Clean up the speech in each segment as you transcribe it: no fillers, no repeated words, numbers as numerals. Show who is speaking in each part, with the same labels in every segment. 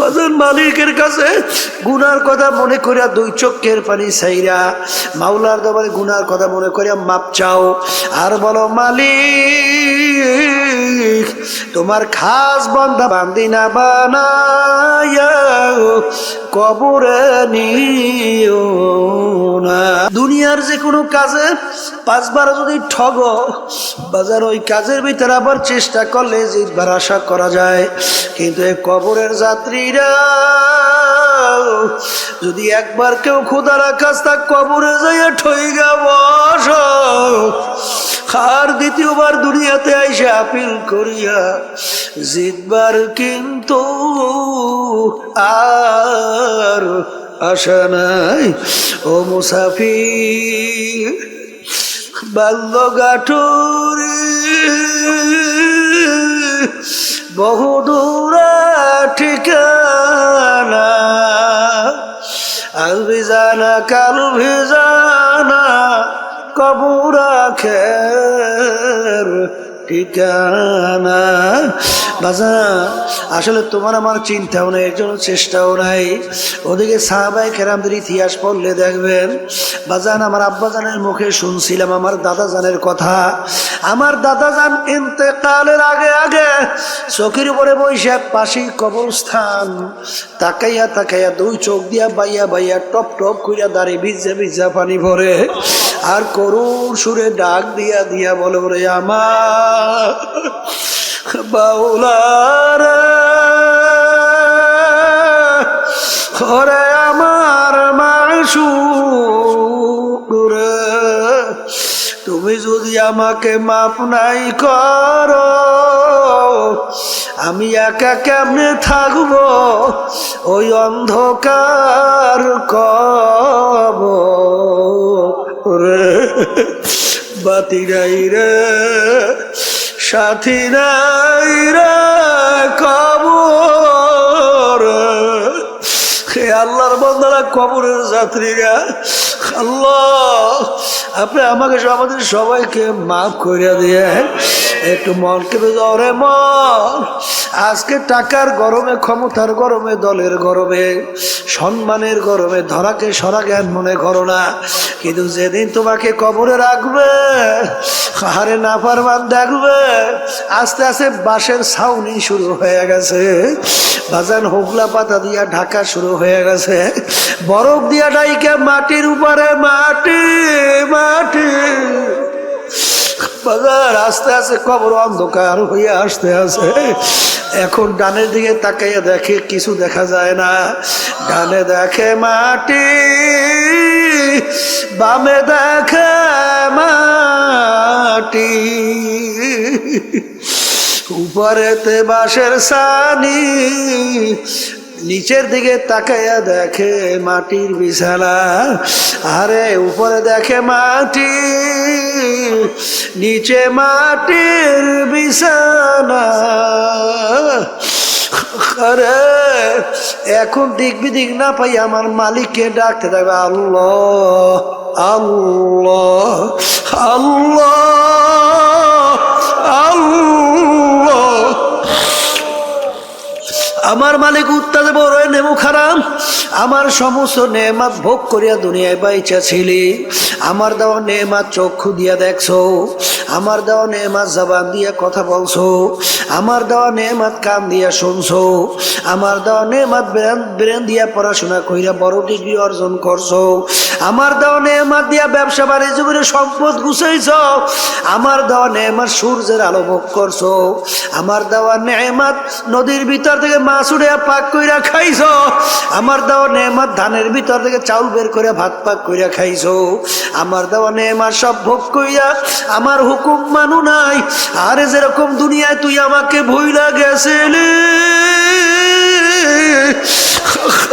Speaker 1: বাজান মালিকের কাছে গুনার কথা মনে করিয়া দুই চোখের পানি ছাইরা মাওলার দরবারে গুনার কথা মনে করিয়া মাপ চাও আর বলো মালিক তোমার খাস বান্দা বান্দি না বানায়া কবরে নিও না। দুনিয়ার যে কোনো কাজে পাঁচবার যদি ঠগ বাজার ওই কাজের ভিতরে আবার চেষ্টা করলে জিতবার আশা করা যায়, কিন্তু এই কবরের যাত্রীরা যদি একবার কেউ খোদার কাছ তা কবরে যাইয়া ঠইগা বস আর দ্বিতীয়বার দুনিয়াতে আইসা আপিল করিয়া জিতবার কিন্তু আর আশা নাই। ও মুসাফির বাল্যগাঠুরি বহুদূর ঠিকানা আজ ভিজানা কাল ভিজানা কবর আখের ঠিকানা। বাজান আসলে তোমার আমার চিন্তাও নেই, এর জন্য চেষ্টাও নাই। ওদিকে সাহাবায়ে কেরামদের ইতিহাস পড়লে দেখবেন বাজান আমার আব্বাজানের মুখে শুনছিলাম আমার দাদাজানের কথা। আমার দাদাজান ইন্তেকালের আগে আগে চোখের উপরে বৈশাখ পাশেই কবরস্থান তাকাইয়া তাকাইয়া দুই চোখ দিয়া বাইয়া বাইয়া টপ টপ কইরা দাঁড়িয়ে ভিজা ভিজা পানি ভরে আর করুণ সুরে ডাক দিয়া দিয়া বলে ওরে আমার বাউলারা ওরে আমার মাশউক রে তুমি যদি আমাকে মাপ নাই করো আমি একা কেমনে থাকবো ওই অন্ধকার কবরে। বাতি নাই রে সাথী নাই রে কবর। হে আল্লাহর বান্দারা কবরের যাত্রীরা, আল্লাহ আপনি আমাকে আমাদের সবাইকে মাফ করে দিয়ে একটু মনকে রে মন। আজকে টাকার গরমে ক্ষমতার গরমে দলের গরমে সম্মানের গরমে ধরাকে সরা জ্ঞান মনে করো না, কিন্তু যেদিন তোমাকে কবরে রাখবে হারে নাফরমান দেখবে আস্তে আস্তে বাঁশের ছাউনি শুরু হয়ে গেছে, বাজান হোগলা পাতা দিয়া ঢাকা শুরু হয়ে গেছে, বরফ দিয়া ডাইকে মাটির উপরে মাটি মাটি বাজার আস্তে আস্তে কবর অন্ধকার হয়ে আসতে আসে। এখন ডানের দিকে তাকাইয়া দেখে কিছু দেখা যায় না, ডানে দেখে মাটি বামে দেখে মাটি উপরেতে বাঁশের ছানি নিচের দিকে তাকাইয়া দেখে মাটির বিছানা। আরে উপরে দেখে মাটি নিচে মাটির বিছানা। আরে এখন দিক বিদিক না পাই আমার মালিককে ডাকতে থাকবে আল্লাহ আল্লাহ আল্লাহ আল্লাহ। আমার মালিক উত্তাদে বড় নেমু খারাপ আমার সমস্ত নেমাত ভোগ করিয়া দুনিয়ায় বাইচা ছিলি, আমার দেওয়া নেমাত চক্ষু দিয়া দেখছো, আমার দেওয়া নেমাত জবান দিয়া কথা বলছো, আমার দেওয়া নেমাত কান দিয়া শুনছো, আমার দেওয়া নেমাত ব্রেন দিয়া পড়াশোনা কইরা বড় ডিগ্রি অর্জন করছো, আমার দেওয়া নেমাত দিয়া ব্যবসা বাণিজ্য করে সম্পদ গুছাইছ, আমার দেওয়া নেমাত সূর্যের আলো ভোগ করছো, আমার দেওয়া নেমাত নদীর ভিতর থেকে মাছ উড়ে পাক কইরা খাইছো, আমার দেওয়া নেমাত ধানের ভিতর থেকে চাউল বের করে ভাত পাক কইরা খাইছো, আমার দেওয়া নেমাত সব ভোগ কইরা আমার হুকুম মানু নাই। আরে যেরকম দুনিয়ায় তুই আমাকে ভুইলা গেছিলি,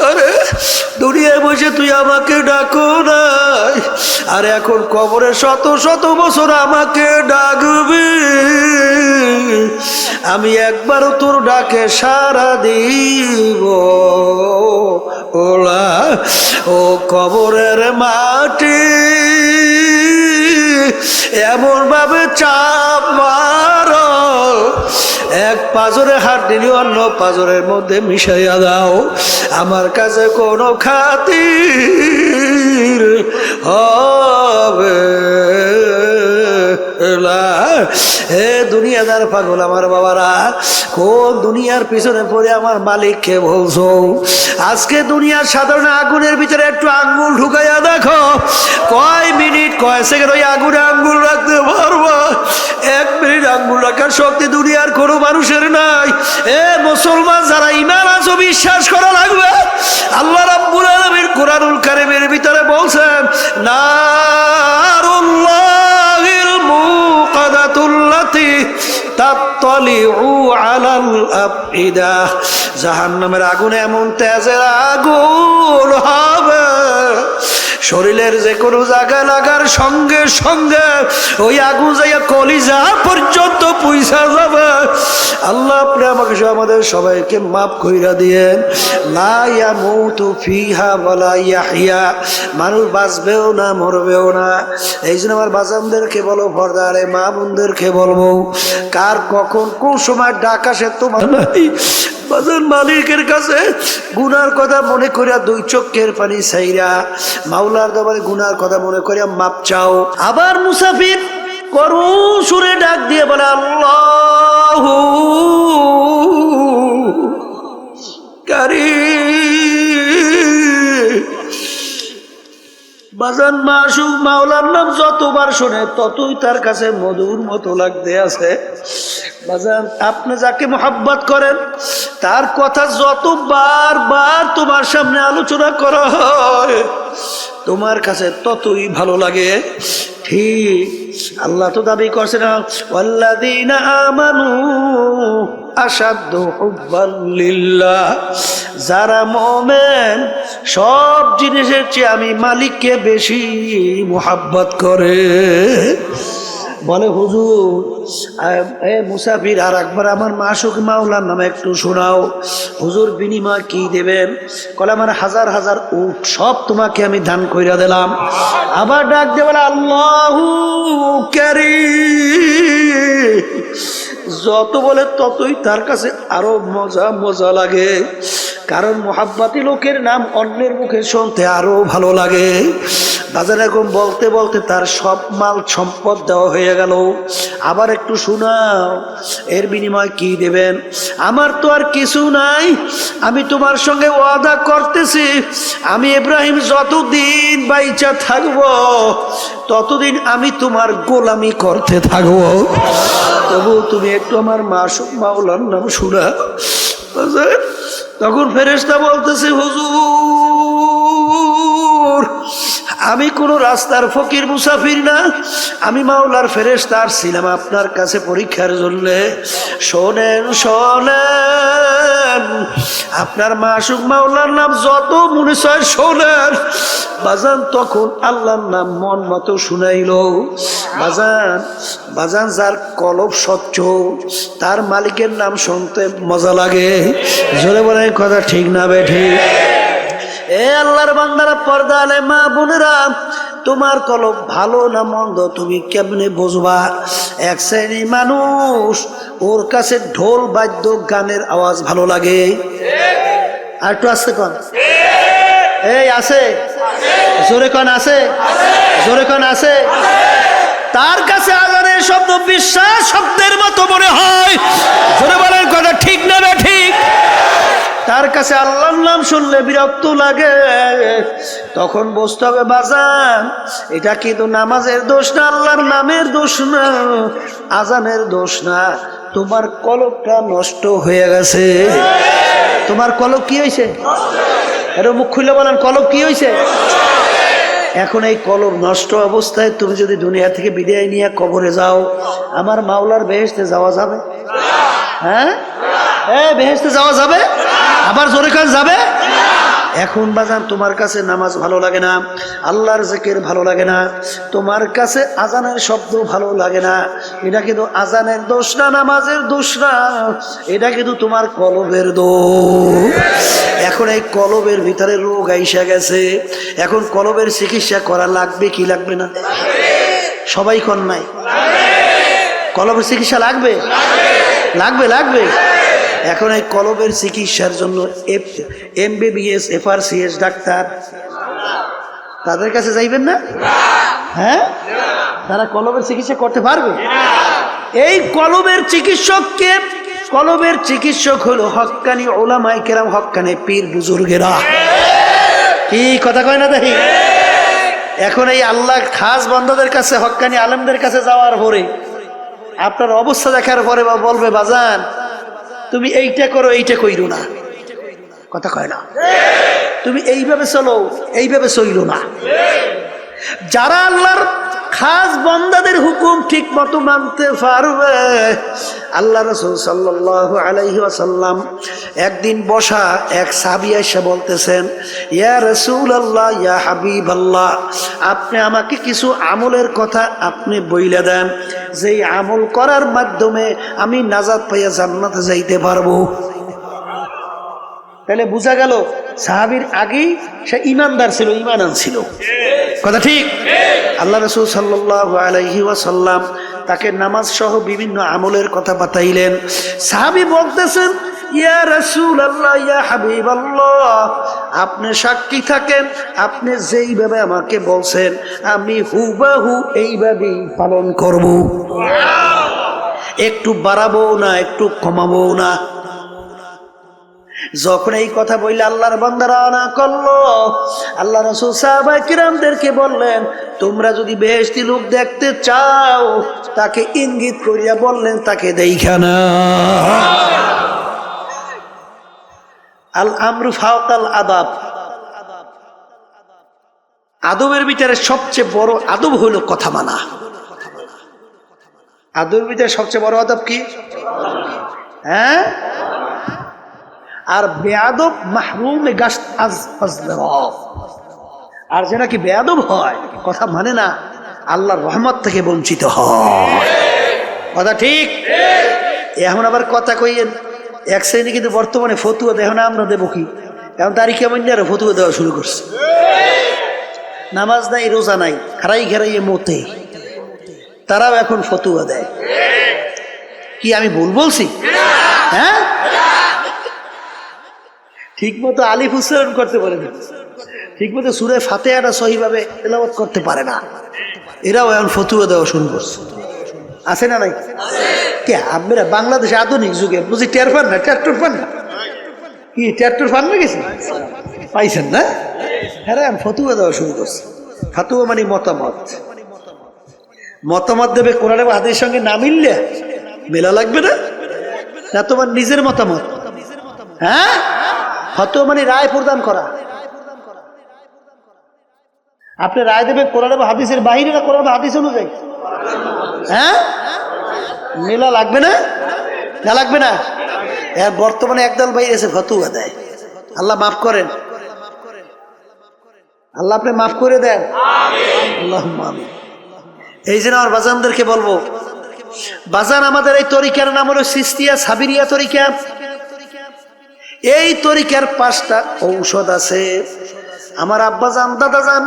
Speaker 1: আরে দুনিয়ায় বসে তুই আমাকে ডাকো নাই, আর এখন কবরে শত শত বছর আমাকে ডাকবি, আমি একবারও তোর ডাকে সাড়া দিব ওলা। ও কবরের মাটি এমন ভাবে চাপ মারো এক পাজরে হাত দিলে অন্য পাজরের মধ্যে মিশাইয়া দাও। আমার কাছে কোনো খাতির হবে না। হে দুনিয়াদার পাগল আমার বাবারা, কোন দুনিয়ার পিছনে পড়ে আমার মালিককে বলছো? আজকে দুনিয়ার সাধারণ আগুনের ভিতরে একটু আঙ্গুল ঢুকাইয়া দেখো, কয় মিনিট কয় সেকেন্ড ওই আগুনে আঙ্গুল রাখতে পারবো? 1 মিনিট আঙ্গুল রাখার শক্তি দুনিয়ার কোনো মানুষের নাই। এ মুসলমান যারা ঈমান আছো, বিশ্বাস করা লাগবে। আল্লাহ রাব্বুল আলামিন কুরআনুল কারীমের ভিতরে বলছেন, নারুল্লাহিল মুকাদাতুল্লাতী তাত্তালিউ আলাল আফইদা। জাহান্নামের আগুন এমন তেজের আগুন হবে, শরীরের যে কোনো জায়গায় লাগার সঙ্গে সঙ্গে ওই আগুন যাইয়া কলিজা পর্যন্ত পৌঁছা যাবে। আল্লাহ আপনি আমাকে আমাদের সবাইকে মাফ কইরা দিয়েন। লা ইয়ামুতু ফিহা ওয়ালা ইয়াহইয়া, মানুষ বাঁচবেও না মরবেও না। এই জন্য আমার বাজানদেরকে বলো, পর্দারে মা বোনদেরকে বলবো, কার কখন কোন সময় ডাক আসে তোমার নাই। বাজান মালিকের কাছে গুনার কথা মনে করিয়া 2 চোখের পানি ছাইরা মাওলার দরবারে গুনার কথা মনে করিয়া মাপ চাও। আবার মুসাফির করুণ সুরে ডাক দিয়ে বলে, আল্লাহু কারীম। বাজান মাসুক মাওলার নাম যতবার শোনে ততই তার কাছে মধুর মতো লাগতে আছে। বাজান আপনি যাকে মোহাব্বত করেন তার কথা যতবার বার তোমার সামনে আলোচনা করা হয় তোমার কাছে ততই ভালো লাগে। ঠিক আল্লাহ তো দাবি করছে না, ওয়াল্লাযীনা আমানু আশাদ্দু হুব্বান লিল্লাহ, যারা মুমিন সব জিনিসের চেয়ে আমি মালিককে বেশি মোহাব্বত করে। বলে হুজুর এ মুসাফির আর একবার আমার মাসুক মাওলার নামে একটু শোনাও। হুজুর বিনিময় কি দেবেন? কলে আমার 1000 1000 উট সব তোমাকে আমি দান কইরা দিলাম। আবার ডাক দিয়ে বলে, আল্লাহু কারীম। যত বলে ততই তার কাছে আরো মজা মজা লাগে, কারণ মোহাব্বতি লোকের নাম অন্যের মুখে শুনতে আরো ভালো লাগে। বাজার এরকম বলতে বলতে তার সব মাল সম্পদ দেওয়া হয়ে গেল। আবার একটু শোনাও, এর বিনিময় কি দেবেন? আমার তো আর কিছু নাই, আমি তোমার সঙ্গে ওয়াদা করতেছি, আমি ইব্রাহিম যতদিন বাইচা থাকবো ততদিন আমি তোমার গোলামি করতে থাকবো। তবু তুমি একটু আমার মাসুক মাওলার নাম শোনা। তখন ফেরেশতা বলতেছে, হুজুর আমি কোনো রাস্তার ফকির মুসাফির না, আমি মাওলার ফেরেশতা ছিলাম আপনার কাছে পরীক্ষার জন্য। শোনেন শোনেন, আপনার মাসুক মাওলার নাম যত মনে চায় শোনেন। বাজান তখন আল্লাহর নাম মন মতো শুনাইল। বাজান বাজান যার কলব স্বচ্ছ তার মালিকের নাম শুনতে মজা লাগে। জোরে বলে কথা ঠিক না বেঠি? এ আল্লাহর বান্দারা, পর্দা আলে মা বোনেরা, তোমার কলব ভালো না মন্দ তুমি কেমনে বুঝবা? এক শ্রেণী মানুষ ওর কাছে ঢোল বাদ্য গানের আওয়াজ ভালো লাগে। আর একটু আসতে কন, এই আছে জোরে কন, আছে জোরে কন, আছে। তার কাছে আজানের শব্দ বিশ্বাস শব্দের মতো মনে হয়। জোরে বলেন কথা ঠিক না ঠিক? তার কাছে আল্লাহর নাম শুনলে বিরক্ত লাগে। তখন বুঝতে হবে বাজান এটা কিন্তু নামাজের দোষ না, আল্লাহর নামের দোষ না, আজানের দোষ না, তোমার কলবটা নষ্ট হয়ে গেছে। তোমার কলব কি হয়েছে? এটা মুখ খুলে বলেন, কলব কি হয়েছে? এখন এই কলব নষ্ট অবস্থায় তুমি যদি দুনিয়া থেকে বিদায় নিয়ে কবরে যাও, আমার মাওলার বেহেশতে যাওয়া যাবে? হ্যাঁ, বেহেশতে যাওয়া যাবে? আবার জোরে কাজ যাবে? এখন বাজান তোমার কাছে নামাজ ভালো লাগে না, আল্লাহর জিকির ভালো লাগে না, তোমার কাছে আজানের শব্দ ভালো লাগে না, এটা কিন্তু আজানের দোষ না, নামাজের দোষ না, এটা কিন্তু তোমার কলবের দোষ। এখন এই কলবের ভিতরে রোগ আইসা গেছে, এখন কলবের চিকিৎসা করা লাগবে কি লাগবে না? সবাই কন নাই? কলবের চিকিৎসা লাগবে? লাগবে লাগবে। এখন এই কলবের চিকিৎসার জন্য MBBS FRCS ডাক্তার তাদের কাছে যাইবেন না? হ্যাঁ, তারা কলবের চিকিৎসা করতে পারবে? এই কলবের চিকিৎসককে, কলবের চিকিৎসক হলো হক্কানি উলামায়ে কেরাম, হক্কানি পীর বুজুর্গেরা। কি কথা কয় না দেখি? এখন এই আল্লাহ খাস বান্দাদের কাছে, হক্কানি আলেমদের কাছে যাওয়ার পরে আপনার অবস্থা দেখার পরে বা বলবে বাজান তুমি এইটা করো, এইটা কইরো না। কথা কয় না? তুমি এইভাবে চলো, এইভাবে চইলো না। যারা আল্লাহর খাস বান্দাদের হুকুম ঠিক মতো মানতে পারবে, আল্লাহ রাসূল সাল্লাল্লাহু আলাইহি ওয়াসাল্লাম একদিন বসা এক সাহাবী এসে বলতেছেন, ইয়া রাসূলুল্লাহ, ইয়া হাবিবাল্লাহ, আপনি আমাকে কিছু আমলের কথা আপনি বইলে দেন, যেই আমল করার মাধ্যমে আমি নাজাত পাইয়া জান্নাতে যাইতে পারবো। তাহলে বোঝা গেল সাহাবীর আগেই সে ইমানদার ছিল, ইমান আনছিল। কথা ঠিক? আল্লাহ রাসূল সাল্লাল্লাহু আলাইহি ওয়াসাল্লাম তাকে নামাজ সহ বিভিন্ন আমলের কথা বাতাইলেন। সাহাবী বলতেছেন, ইয়া রাসূলুল্লাহ, ইয়া হাবিবাল্লাহ, আপনি সাক্ষী থাকেন, আপনি যেইভাবে আমাকে বলছেন আমি হুবাহু এইভাবেই পালন করব, একটু বাড়াবো না, একটু কমাবো না। যখন এই কথা বললে আল্লাহর বান্দারা না করলো, আল্লাহ রাসূল সাহাবায়ে কিরামদেরকে বললেন, তোমরা যদি বেহেশতি লোক দেখতে চাও তাকে ইঙ্গিত করিয়া বললেন তাকে দেইখা না। আল আমরু ফাওকাল আদাব, আদবের ভিতরে সবচেয়ে বড় আদব হলো কথা মানা। আদবের ভিতরে সবচেয়ে বড় আদব কি? হ্যাঁ? আর বেয়াদব মাহরুমে গাশত আজ ফাজলরাফ, আর যে নাকি বেয়াদব হয়, কথা মানে না, আল্লাহর রহমত থেকে বঞ্চিত হয়। কথা ঠিক? এখন আবার কথা কইয়েন এক শ্রেণী কিন্তু বর্তমানে ফতুয়া দেহ না, আমরা দেবো কি? এখন তারিখে মধ্যে আরো ফতুয়া দেওয়া শুরু করছে। নামাজ নাই, রোজা নাই, খারাই ঘেরাইয়ে মতে, তারাও এখন ফতুয়া দেয়। কি আমি ভুল বলছি? হ্যাঁ, ঠিক মতো আলিফ উচ্চারণ করতে পারে না, ঠিক মতো সূরা ফাতিহাটা সহিভাবে তেলাওয়াত করতে পারে না, এরাও এখন ফতুয়া দেওয়া শুরু করছে। আছে না নাই? কে আপনারা বাংলাদেশে আধুনিক যুগে বুঝি টের পান না? ট্রাক্টর পান না? কি ট্রাক্টর পান না? গেছে পাইছেন না? হ্যাঁ, ফতুয়া দেওয়া শুরু করছে। ফতুয়া মানে মতামত। মতামত দেবে কোরআন এবং হাদিসের সঙ্গে না মিললে মেলা লাগবে না, না তোমার নিজের মতামত। হ্যাঁ, ফতোয়া মানে রায় প্রদান করা। আপনি রায় দেবেন কোরআন এবং হাদিসের বাইরে না কোরআন এবং হাদিস অনুযায়ী? হ্যাঁ, মেলা লাগবে না? না লাগবে না? বর্তমানে একদল ভাই এসে ফতোয়া দেয়। আল্লাহ মাফ করেন, আল্লাহ আপনি মাফ করে দেন। আল্লাহুম্মা আমিন। এই জন্য আমার বাজানদেরকে বলবো, বাজান আমাদের এই তরিকার নাম হলো চিশতিয়া সাবিরিয়া তরিকা। এই তরিকার 5টা ঔষধ আছে। আমার আব্বাজান দাদাজান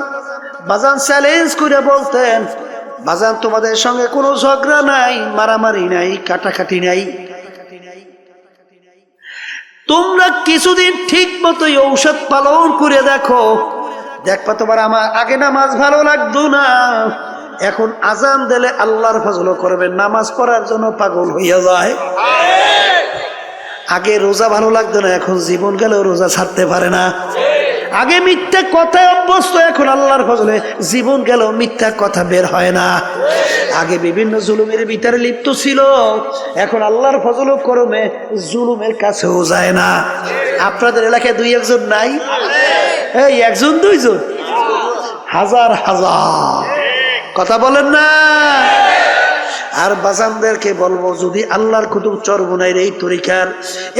Speaker 1: বাজান চ্যালেঞ্জ করে বলতেন, বাজান তোমাদের সঙ্গে কোনো ঝগড়া নাই, মারামারি নাই, কাটাকাটি নাই, তোমরা কিছুদিন ঠিক মতো ঔষধ পালন করে দেখো, দেখবা তোমার আমার আগে নামাজ ভালো লাগতো না, এখন আজান দিলে আল্লাহর ফজল করবে, নামাজ পড়ার জন্য পাগল হইয়া যায়। আগে রোজা ভালো লাগতো না, এখন জীবন গেলেও রোজা ছাড়তে পারে না। আগে মিথ্যা কথায় অভ্যস্ত, এখন আল্লাহর ফজলে জীবন গেলেও মিথ্যা কথা বের হয় না। আগে বিভিন্ন জুলুমের ভিতরে লিপ্ত ছিল, এখন আল্লাহর ফজল করমে জুলুমের কাছেও যায় না। আপনাদের এলাকায় 2-1 নাই? এই 1 2 হাজার হাজার, কথা বলেন না? আর বাজানদেরকে বলবো, যদি আল্লাহর কুতুব চরমোনাইর এই তরিকার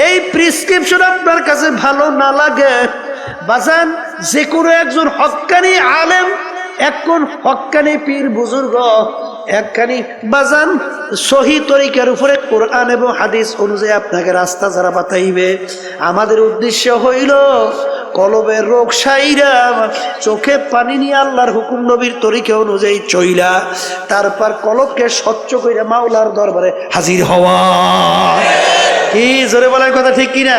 Speaker 1: এই প্রেসক্রিপশন আপনার কাছে ভালো না লাগে, বাজান যে কোনো একজন হক্কানি আলেম, একজন হক্কানি পীর বুজুর্গ, একখানি বাজান সহি তরিকার উপরে কোরআন এবং হাদিস অনুযায়ী আপনাকে রাস্তা যারা বাতাইবে, আমাদের উদ্দেশ্য হইল কলবের রোগ সাইরা চোখে পানি নিয়ে আল্লাহর হুকুম নবীর তরিকা অনুযায়ী চইলা তারপর কলবকে স্বচ্ছ কইরা মাওলার দরবারে হাজির হওয়া। কি জোরে বলার কথা ঠিক কিনা?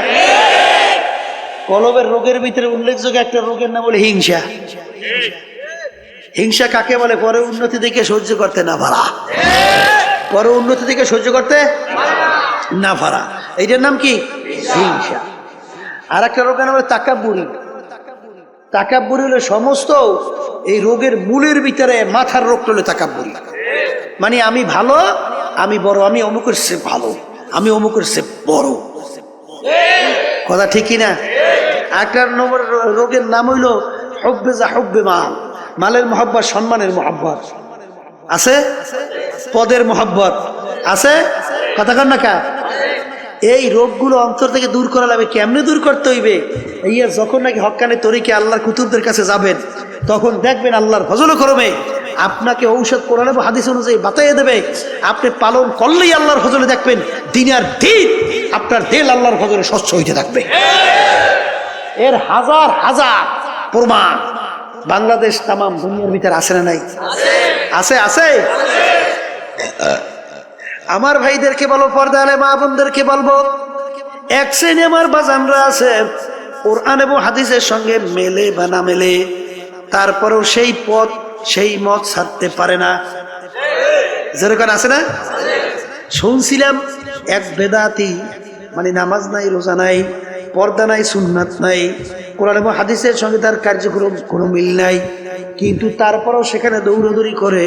Speaker 1: কলবের রোগের ভিতরে উল্লেখযোগ্য একটা রোগের নাম বলে হিংসা। হিংসা কাকে বলে? পরে উন্নতি দেখে সহ্য করতে না পারা, পরে উন্নতি দেখে সহ্য করতে না পারা, এইটার নাম কি? হিংসা। আর একটা রোগের নাম হলো তাকাব্বুরি। তাকাব্বুরি হলো সমস্ত এই রোগের মূলের ভিতরে মাথার রোগ হলো তাকাব্বুরি। মানে আমি ভালো, আমি বড়, আমি অমুকের সে ভালো, আমি অমুকের সে বড়। কথা ঠিক কিনা? একটা নম্বর রোগের নাম হইল হুব্বে যা হুব্বে মাল। মালের মহব্বত, সম্মানের মহব্বত আছে, পদের মহব্বত আছে, কথা কন না কা? এই রোগগুলো অন্তর থেকে দূর করা লাগবে। কেমনে দূর করতে হইবে? এই যখন নাকি হক্কানি তরিকে আল্লাহর কুতুবদের কাছে যাবেন তখন দেখবেন আল্লাহর ফজল করবে আপনাকে ঔষধ কোরআন এবং হাদিস অনুযায়ী বাতাইয়ে দেবে। আপনি পালন করলেই আল্লাহর ফজলে দেখবেন দিন আর দিন আপনার দিল আল্লাহর ফজলে স্বচ্ছ হইতে থাকবে। এর হাজার হাজার প্রমাণ বাংলাদেশ তামাম দুনিয়ার ভিতরে আছে না নাই? আছে, আছে। আমার ভাইদেরকে বলবো, পর্দা আলে মা বোনদেরকে বলবো, এক শ্রেণী আমার বাজানরা আছে কোরআন এবং হাদিসের সঙ্গে মেলে বা না মেলে, তারপরেও সেই পথ সেই মত ছাড়তে পারে না। যেরকম আছে না? শুনছিলাম এক বেদাতি, মানে নামাজ নাই, রোজা নাই, পর্দা নাই, সুন্নাত নাই, কোরআন এবং হাদিসের সঙ্গে তার কার্যক্রম কোনো মিল নাই, কিন্তু তারপরেও সেখানে দৌড়াদৌড়ি করে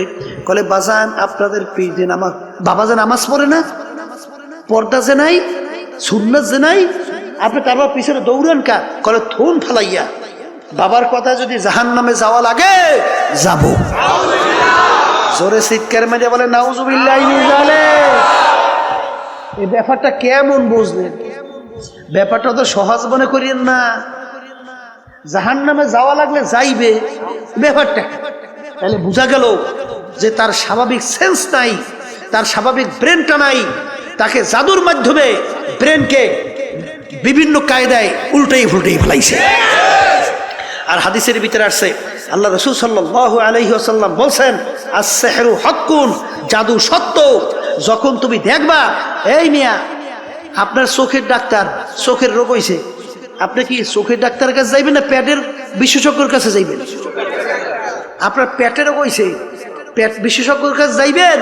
Speaker 1: বলে বাজান আপনাদের পীর যে নামাজ, বাবা যে নামাজ পড়ে না, পর্দা যে নাই, সুন্নাত যে নাই, আপনি তারপর পিছনে দৌড়ান কা? কলে থুন ফালাইয়া বাবার কথা যদি জাহান্নামে যাওয়া লাগে যাব। জোরে চিৎকার মেরে বলে নাউজুবিল্লাহ মিন যালিক। এই ব্যাপারটা কেমন বুঝলেন? ব্যাপারটা তো সহজ মনে করিয়েন না। জাহান্নামে যাওয়া লাগলে যাইবে, ব্যাপারটা তাহলে বোঝা গেল যে তার স্বাভাবিক সেন্স নাই, তার স্বাভাবিক ব্রেনটা নাই, তাকে জাদুর মাধ্যমে ব্রেনকে বিভিন্ন কায়দায় উল্টাই ফুলটাই ফেলাইছে। আর হাদিসের ভিতরে আসছে আল্লাহ রাসূল সাল্লাল্লাহু আলাইহি ওয়াসাল্লাম বলছেন আস-সিহরু হাক্কুন, জাদু সত্য। যখন তুমি দেখবা, এই মিয়া আপনার চোখের ডাক্তার, চোখের রোগ হইছে, আপনি কি চোখের ডাক্তারের কাছে যাইবেন না পেটের বিশেষজ্ঞের কাছে যাইবেন? আপনার পেটের রোগ হইছে, পেট বিশেষজ্ঞের কাছে যাইবেন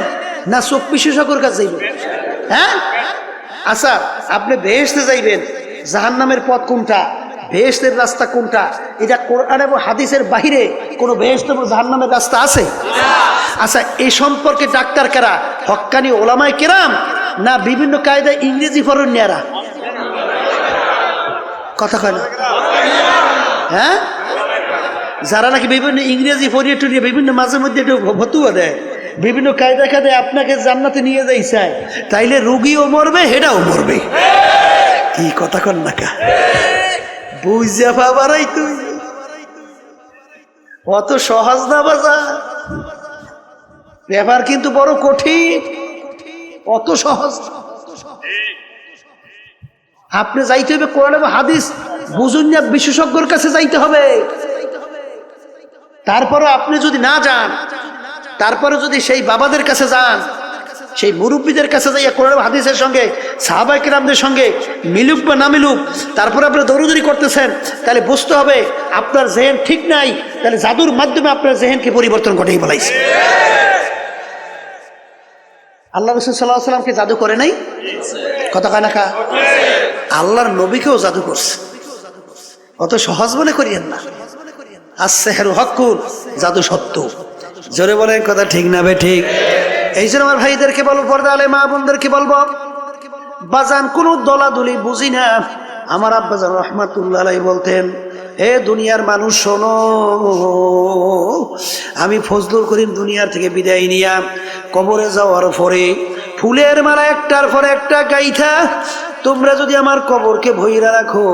Speaker 1: না চোখ বিশেষজ্ঞের কাছে যাইবেন? হ্যাঁ, আচ্ছা আপনি বেহেশতে যাইবেন, জাহান্নামের পথ কোনটা, বেহেশতের রাস্তা কোনটা? এটা কোরআন এবং হাদিসের বাহিরে কোনো বেহেশত এবং জাহান্নামের রাস্তা আছে? আচ্ছা এই সম্পর্কে ডাক্তার কারা? হক্কানি ওলামায়ে কেরাম না বিভিন্ন কায়দায় ইংরেজি ফরণ্যারা? কথা কয় না? হ্যাঁ, যারা নাকি বিভিন্ন ইংরেজি ফরিয়ে টুরিয়ে বিভিন্ন মাঝে মধ্যে একটু ভতুয়া দেয়, বিভিন্ন কায়দা কায়দায় আপনাকে জান্নাতে নিয়ে যাই চায়, তাইলে রুগীও মরবে, হেডাও মরবে। কি কথা কন না কা? বুঝা পাবারাই তুই অত সহজ না বাজা, ব্যাপার কিন্তু বড় কঠিন, অত সহজ। আপনি যাইতে হবে কোরআন এবং হাদিস বুঝুন না, বিশেষজ্ঞর কাছে যাইতে হবে। তারপরে আপনি যদি না যান, তারপরে যদি সেই বাবাদের কাছে যান, সেই মুরব্বীদের কাছে যাইয়া কোরআন এবং হাদিসের সঙ্গে সাহাবায়ে কেরামদের সঙ্গে মিলুক বা না মিলুক, তারপরে আপনি দৌড়াদৌড়ি করতেছেন, তাহলে বুঝতে হবে আপনার জেহেন ঠিক নাই, তাহলে জাদুর মাধ্যমে আপনার জেহেনকে পরিবর্তন ঘটাই বলাইছে। আল্লাহ রাসূল সাল্লাল্লাহু আলাইহি ওয়াসাল্লামকে জাদু করে নাই? কথা কয় না কা? আল্লাহর নবীকেও জাদু করছে, অত সহজ মনে করিয়েন না। আস-সিহরু হাক্কুন, জাদু সত্য। জোরে বলেন কথা ঠিক না বে ঠিক? এই জন্য আমার ভাইদেরকে বলবো, পর্দা আলে মা বোনদেরকে বলবো, বাজান কোনো দলাদলি বুঝি না। আমার আব্বাজান রাহমাতুল্লাহ আলাইহি বলতেন, হে দুনিয়ার মানুষ শোনো, আমি ফজলুল করিম দুনিয়ার থেকে বিদায় নিয়া কবরে যাওয়ার পরে ফুলের মালা একটার পর একটা গাইথা তোমরা যদি আমার কবরকে ভইরা রাখো,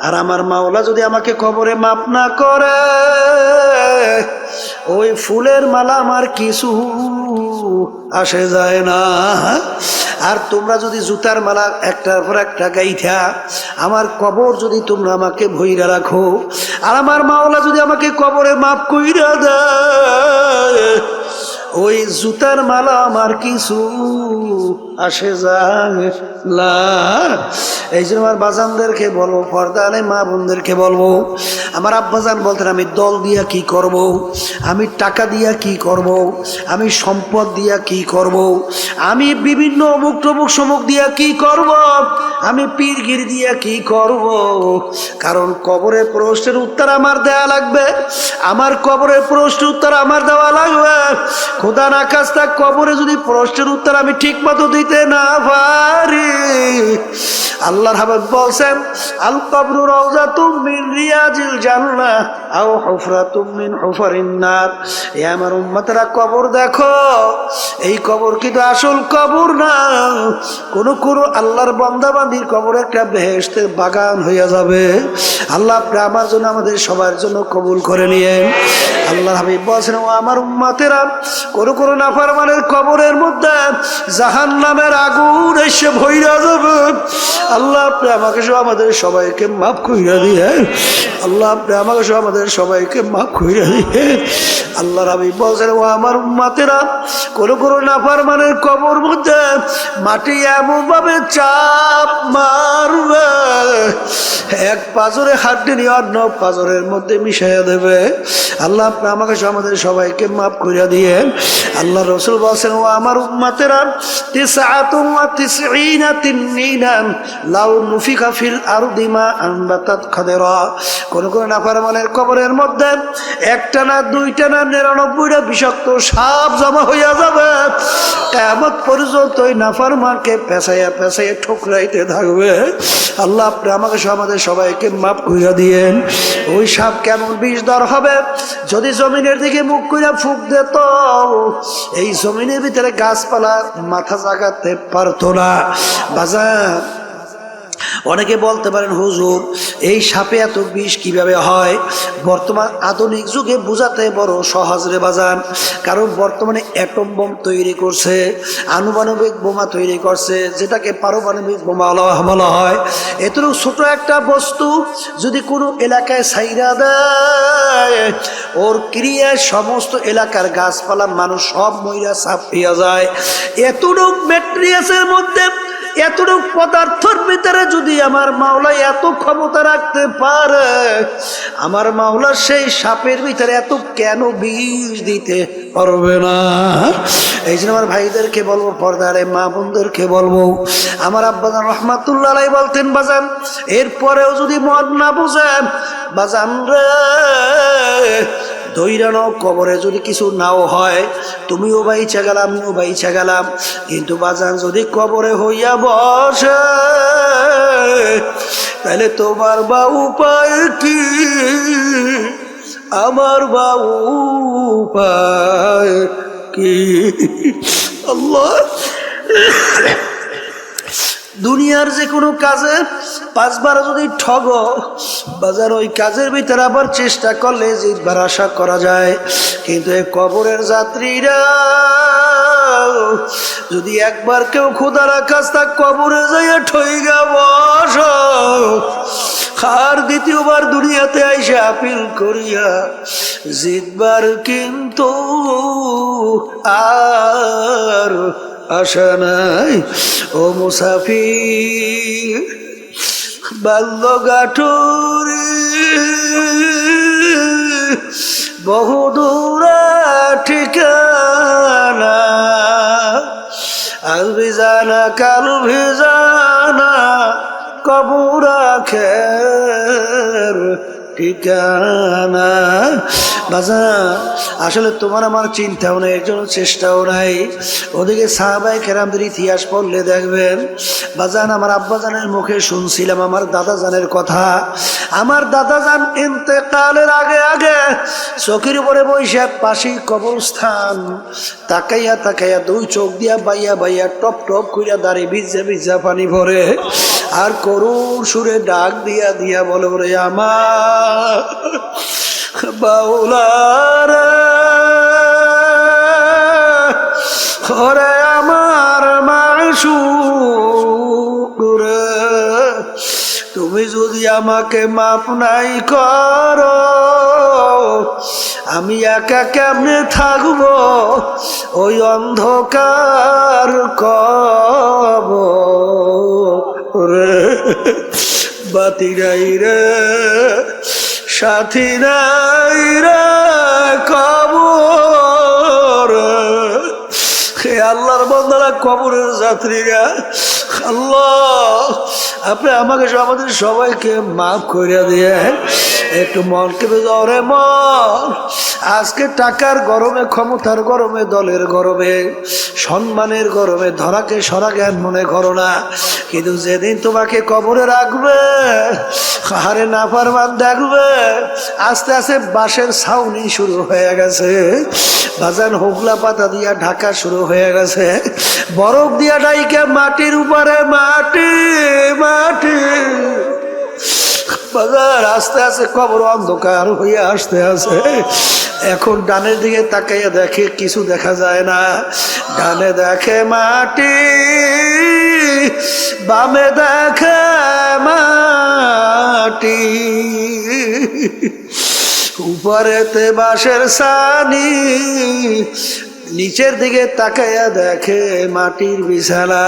Speaker 1: আর আমার মাওলা যদি আমাকে কবরে মাপ না করে, ওই ফুলের মালা আমার কিছু আসে যায় না। আর তোমরা যদি জুতার মালা একটার পর একটা গাইথা আমার কবর যদি তোমরা আমাকে ভইরা রাখো, আর আমার মাওলা যদি আমাকে কবরে মাফ কইরা দেয়, ওই জুতার মালা আমার কিছু আসে যায় না। এই জন্য আমার বাজানদেরকে বলবো, পর্দানে মা বোনদেরকে বলবো, আমার আব্বাজান বলতেন আমি দল দিয়া কি করব, আমি টাকা দিয়া কি করব, আমি সম্পদ দিয়া কি করব, আমি বিভিন্ন অমুক টমুক সমুক দিয়া কি করব, আমি পীরগির দিয়া কি করব। কারণ কবরের প্রশ্নের উত্তর আমার দেয়া লাগবে, আমার কবরের প্রশ্নের উত্তর আমার দেওয়া লাগবে। খোদা না খাস্তা কবরে যদি প্রশ্নের উত্তর আমি ঠিক মতো দিতে না পারি, আল্লাহর হাবিব বলছেন আল কবরু রাউযাতুম মিন রিয়াজিল জান্নাহ আও হুফরাতুম মিন হুফারিন নার। এ আমার উম্মতরা, কবর দেখো, এই কবর কিন্তু আসল কবর না। কোন কোন আল্লাহর বান্দা বান্দির কবর একটা বেহেশতের বাগান হইয়া যাবে। আল্লাহ আপনি আমার জন্য আমাদের সবার জন্য কবুল করে নিয়ে। আল্লাহর হাবিব বলছেন ও আমার উম্মতেরা, কোন কোন নাফরমানের কবরের মধ্যে জাহান্নামের আগুন এসে ভইরা যাবে। আল্লাহ আপনি আমাকে সহ আমাদের সবাইকে মাফ কইরা দিয়ে, আল্লাহ আপনি আমাকে সহ আমাদের সবাইকে মাফ কইরা দিয়ে। আল্লাহর হাবিব বলছেন ও আমার উম্মতেরা, কোন কোন নাফরমানের কবর মধ্যে মাটি এমন ভাবে চাপ মারবে, এক পাজরে হাড্ডি নিয়ে অন্য পাজরের মধ্যে মিশাইয়া দেবে। আল্লাহ আপনি আমাকে সহ আমাদের সবাইকে মাফ কইরা দিয়ে। আল্লাহ রাসূল বলেন ও আমার উম্মতেরা, 99 তিননিনান লাউ নুফিকা ফিল আরদি মা আনবাতাত খাদরা। কোন কোন নাফরমানের কবরের মধ্যে একটা না দুইটা না 99টা বিষাক্ত সাপ জমা হইয়া যাবে। কিয়ামত পর্যন্ত ওই নাফরমানকে পেঁচাইয়া পেঁচাইয়া ঠুকরাইতে থাকবে। আল্লাহ আপনি আমাকে সহ আমাদের সবাইকে মাফ কইরা দিয়েন। ওই সাপ কেমন বিষধর হবে, যদি জমিনের দিকে মুখ কইরা ফুঁক দিত, এই জমিনের ভিতরে গাছপালা মাথা জাগাতে পারতো না। বাজার অনেকে বলতে পারেন হুজুর এই সাপে এত বিষ কিভাবে হয়? বর্তমান আধুনিক যুগে বোঝাতে বড় সহজ রে বাজান। কারণ বর্তমানে অ্যাটম বোম তৈরি করছে, আনুপানবিক বোমা তৈরি করছে, যেটাকে পারমাণবিক বোমা বলা হয়। এতটুকু ছোট একটা বস্তু যদি কোনো এলাকায় ছাইরা দেয়, ওর ক্রিয়ায় সমস্ত এলাকার গাছপালা মানুষ সব মইরা সাপ হইয়া যায়। এতটুকু ম্যাট্রিয়াসের মধ্যে, এতটুকু পদার্থের ভিতরে যদি আমার মাওলা এত ক্ষমতা রাখতে পারে, আমার মাওলা সেই সাপের ভিতরে এত কেন বিষ দিতে পারবে না? এই জন্য আমার ভাইদেরকে বলবো, পর্দারে মা বোনদেরকে বলবো, আমার আব্বাজান রহমাতুল্লাহ আলাইহি বলতেন বাজান, এরপরেও যদি মদ না বুঝেন বাজান রে, দৈরানো কবরে যদি কিছু নাও হয়, তুমিও বাইচা গেলাম আমিও বাইচা গেলাম, কিন্তু বাজান যদি কবরে হইয়া বসে, তাহলে তোমার বা উপায় কি, আমার বা উপায় কি? আল্লাহ, দুনিয়ার যে কোনো কাজে 5 বার যদি ঠগ বাজার, ওই কাজের ভিতরে আবার চেষ্টা করলে জিতবার আশা করা যায়। কিন্তু এই কবরের যাত্রীরা যদি একবার কেউ খোদার কাছটা কবরে যাইয়া ঠইগা বস, আর দ্বিতীয়বার দুনিয়াতে আইসে আপিল করিয়া জিতবার কিন্তু আর আশা নাই। ও মুসাফির বাল্যগাঠুরি বহুদূর ঠিকানা, আজ ভিজানা কাল ভিজানা কবর আখের ঠিকানা। বাজান আসলে তোমার আমার চিন্তাও নাই, এর জন্য চেষ্টাও নাই। ওদিকে সাহাবায়ে কেরামদের ইতিহাস পড়লে দেখবেন বাজান, আমার আব্বাজানের মুখে শুনছিলাম আমার দাদাজানের কথা। আমার দাদাজান ইন্তেকালের আগে আগে চোখের উপরে বসে পাশেই কবরস্থান, তাকাইয়া তাকাইয়া 2 চোখ দিয়া বাইয়া বাইয়া টপ টপ কইরা দাঁড়ি ভিজা ভিজা পানি ভরে, আর করুণ সুরে ডাক দিয়া দিয়া বলে ওরে আমার বাউলারা, ওরে আমার মাসুর, তুমি যদি আমাকে মাপ নাই করো, আমি একা কেমনে থাকবো ওই অন্ধকার কবরে। বাতি নাই রে, সাথী নাই রে কবর। হে আল্লাহর বান্দারা, কবরের যাত্রীরা, আল্লাহ আপনি আমাকে আমাদের সবাইকে মাফ করে দিয়ে একটু মনকে বেজাও রে মন। আজকে টাকার গরমে, ক্ষমতার গরমে, দলের গরমে, সম্মানের গরমে ধরাকে সরা জ্ঞান মনে করো না, কিন্তু যেদিন তোমাকে কবরে রাখবে, হারে নাফরমান দেখবে আস্তে আস্তে বাঁশের ছাউনি শুরু হয়ে গেছে, বাজান হোগলা পাতা দিয়া ঢাকা শুরু হয়ে গেছে, বরফ দিয়া ডাইকে মাটির উপরে মাটি মাটি, বাজার আস্তে আস্তে কবর অন্ধকার হয়ে আসতে আছে। এখন ডানের দিকে তাকাইয়া দেখে কিছু দেখা যায় না, ডানে দেখে মাটি, বামে দেখে মাটি, উপরেতে বাঁশের ছানি, নিচের দিকে তাকাইয়া দেখে মাটির বিছানা,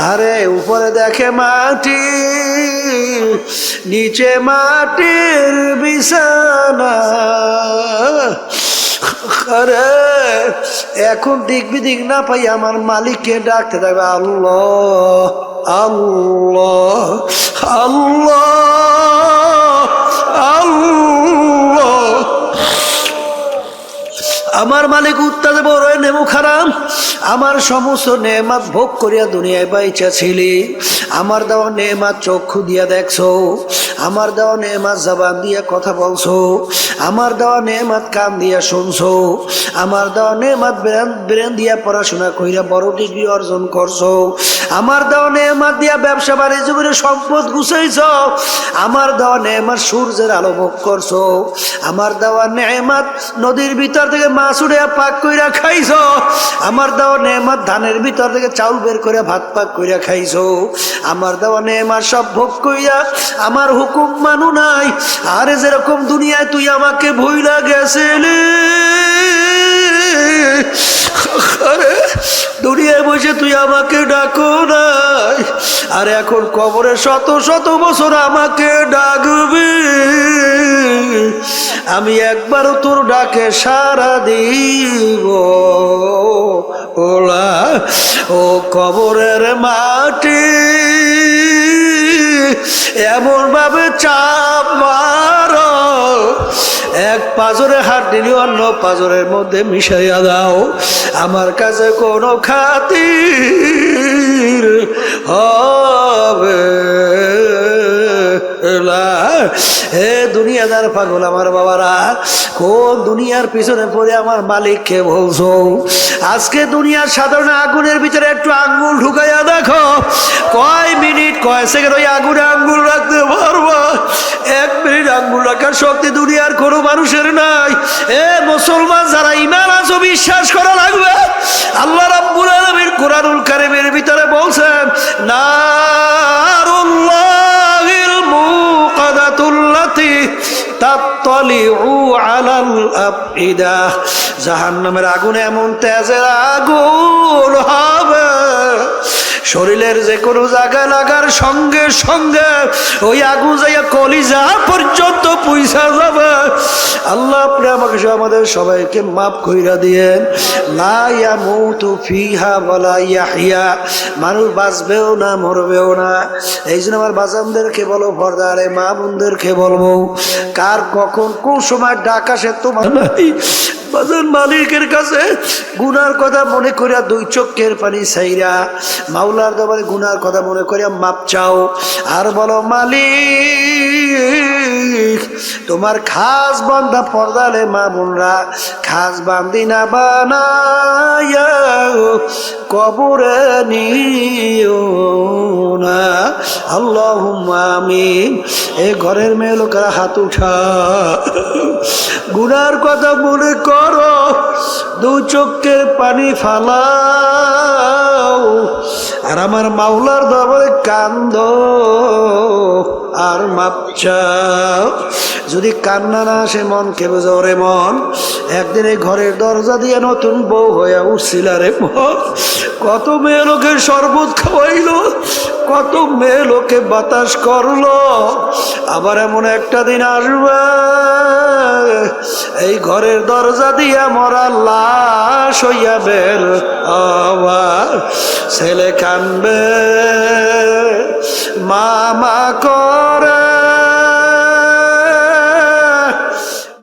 Speaker 1: আরে উপরে দেখে মাটি, নিচে মাটির বিছানা। আরে এখন দিক বিদিক না পাই আমার মালিককে ডাকতে থাকবে, আল্লাহ আল্লাহ আল্লাহ আল্লাহ। আমার মালিক উত্তাদে বড় নেমু খারাম, আমার সমস্ত নেমাত ভোগ করিয়া দুনিয়ায় বাইচা ছিলি, আমার দেওয়া নেমাত চক্ষু দিয়া দেখছো, আমার দেওয়া নেমাত জবান দিয়া কথা বলছো, আমার দেওয়া নেমাত কান দিয়া শুনছো, আমার দেওয়া নেমাত ব্রেন দিয়া পড়াশোনা কইরা বড় ডিগ্রি অর্জন করছো, আমার দেওয়া নেমাত দিয়া ব্যবসা বাণিজ্য করে সম্পদ গুছাইছ, আমার দেওয়া নেমাত সূর্যের আলো ভোগ করছো, আমার দেওয়া নেমাত নদীর ভিতর থেকে মাছ উড়ে পাক কইরা খাইছো, আমার দেওয়া নেমাত ধানের ভিতর থেকে চাউল বের করে ভাত পাক কইরা খাইছো, আমার দেওয়া নেমাত সব ভোগ কইরা আমার হুকুম মানু নাই। আরে যেরকম দুনিয়ায় তুই আমাকে ভুইলা গেছিলি, আরে দুনিয়ায় বসে তুই আমাকে ডাকো নাই, আর এখন কবরে শত শত বছর আমাকে ডাকবি, আমি একবারও তোর ডাকে সাড়া দিব ওলা। ও কবরের মাটি এমন ভাবে চাপ মারো, এক পাজরে হাত দিলি অন্য পাজরের মধ্যে মিশাইয়া দাও, আমার কাছে কোনো খাতির হবে না। হে দুনিয়াদার পাগল আমার বাবারা, কোন দুনিয়ার পিছনে পড়ে আমার মালিককে বলছো? আজকে দুনিয়ার সাধারণ আগুনের ভিতরে একটু আঙ্গুল ঢুকাইয়া দেখো, কয় মিনিট কয় সেকেন্ড ওই আগুনে আঙ্গুল রাখতে পারবো? 1 মিনিট আঙ্গুল রাখার শক্তি দুনিয়ার কোনো মানুষের নাই। এ মুসলমান যারা ঈমান আছো, বিশ্বাস করা লাগবে। আল্লাহ রাব্বুল আলামিন কুরআনুল কারীমের ভিতরে বলছেন, নারুল্লাহিল মুকাদাতুল্লাতী তাত্তালিউ আলাল আফইদা, জাহান্নামের আগুন এমন তেজের আগুন হবে, শরীরের যে কোনো জায়গায় লাগার সঙ্গে সঙ্গে ওই আগুন যাইয়া কলিজা পর্যন্ত পয়সা যাবে। আল্লাহ আপনি আমাকে আমাদের সবাইকে মাফ কইরা দিয়েন। লা ইয়ামুতু ফিহা ওয়ালা ইয়াহইয়া, মানুষ বাঁচবেও না মরবেও না। এই জন্য আমার বাজানদেরকে বলো, পর্দারে মা বোনদেরকে বলবো, কার কখন কোন সময় ডাক আসে তোমার নাই। বাজান মালিকের কাছে গুনার কথা মনে করিয়া 2 চোখের পানি ছাইরা মাওলার দরবারে গুনার কথা মনে করিয়া মাপ চাও, আর বলো, মালিক তোমার খাস বান্দা পর্দালে মা বোনরা খাস বান্দি না বানায়া কবরে নিও না। আল্লাহুম্মা আমিন। এই ঘরের মেয়ে লোকেরা হাত উঠা, গুনার কথা মনে করো, 2 চোখের পানি ফালাও, আর আমার মাওলার দরবারে কান্দো আর মাপ চাও। যদি কান্না না আসে মনকে বোঝাও রে মন, একদিন এই ঘরের দরজা দিয়ে নতুন বউ হইয়া উঠছিল রে মন। কত মেয়ে লোকের শরবত খাওয়াইলো, কত মেয়ে লোকে বাতাস করলো। আবার এমন একটা দিন আসবে এই ঘরের দরজা দিয়া মরা লাশ হইয়া বের আবার ছেলে কানবে মামা কো